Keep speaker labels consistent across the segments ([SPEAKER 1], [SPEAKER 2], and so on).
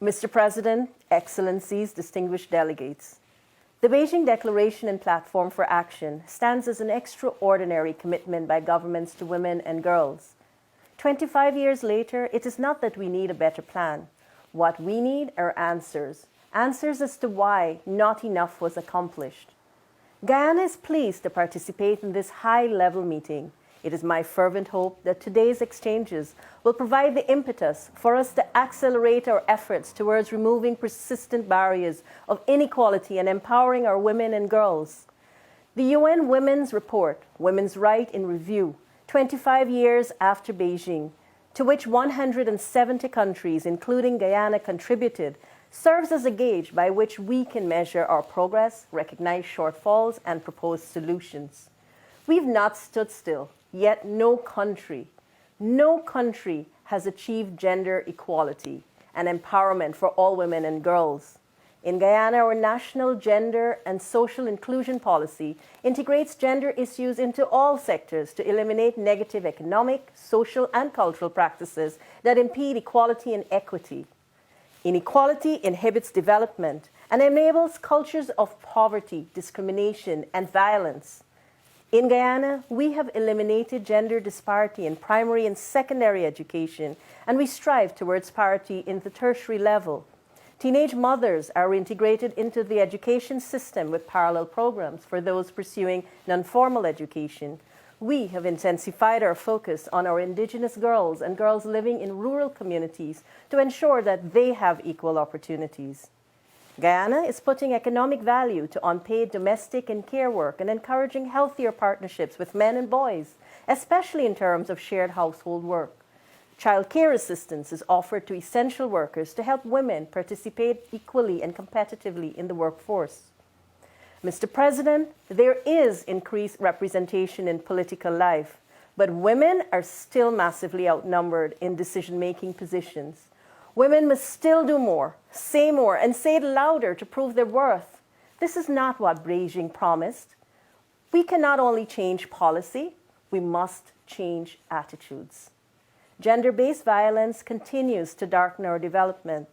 [SPEAKER 1] Mr. President, Excellencies, distinguished delegates, the Beijing Declaration and Platform for Action stands as an extraordinary commitment by governments to women and girls. 25 years later, it is not that we need a better plan. What we need are answers. Answers as to why not enough was accomplished. Guyana is pleased to participate in this high-level meeting. It is my fervent hope that today's exchanges will provide the impetus for us to accelerate our efforts towards removing persistent barriers of inequality and empowering our women and girls. The UN Women's Report, Women's Right in Review, 25 years after Beijing, to which 170 countries, including Guyana, contributed, serves as a gauge by which we can measure our progress, recognize shortfalls, and propose solutions. We've not stood still, yet no country has achieved gender equality and empowerment for all women and girls. In Guyana, our national gender and social inclusion policy integrates gender issues into all sectors to eliminate negative economic, social, and cultural practices that impede equality and equity. Inequality inhibits development and enables cultures of poverty, discrimination, and violence. In Guyana, we have eliminated gender disparity in primary and secondary education, and we strive towards parity in the tertiary level. Teenage mothers are integrated into the education system with parallel programs for those pursuing non-formal education. We have intensified our focus on our Indigenous girls and girls living in rural communities to ensure that they have equal opportunities. Guyana is putting economic value to unpaid domestic and care work and encouraging healthier partnerships with men and boys, especially in terms of shared household work. Child care assistance is offered to essential workers to help women participate equally and competitively in the workforce. Mr. President, there is increased representation in political life, but women are still massively outnumbered in decision-making positions. Women must still do more, and say it louder to prove their worth. This is not what Beijing promised. We can not only change policy, we must change attitudes. Gender-based violence continues to darken our development.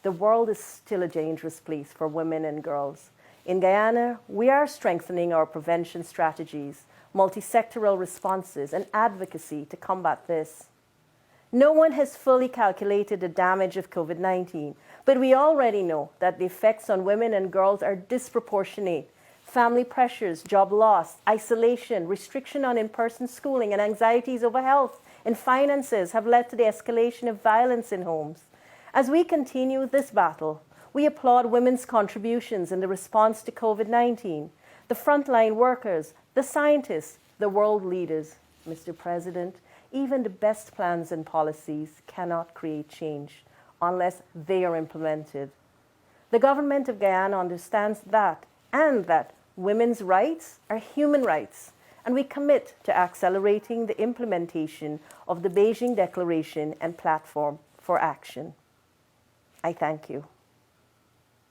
[SPEAKER 1] The world is still a dangerous place for women and girls. In Guyana, we are strengthening our prevention strategies, multi-sectoral responses, and advocacy to combat this. No one has fully calculated the damage of COVID-19, but we already know that the effects on women and girls are disproportionate. Family pressures, job loss, isolation, restriction on in-person schooling, and anxieties over health and finances have led to the escalation of violence in homes. As we continue this battle, we applaud women's contributions in the response to COVID-19, the frontline workers, the scientists, the world leaders. Mr. President, even the best plans and policies cannot create change unless they are implemented. The government of Guyana understands that, and that women's rights are human rights, and we commit to accelerating the implementation of the Beijing Declaration and Platform for Action. I thank you.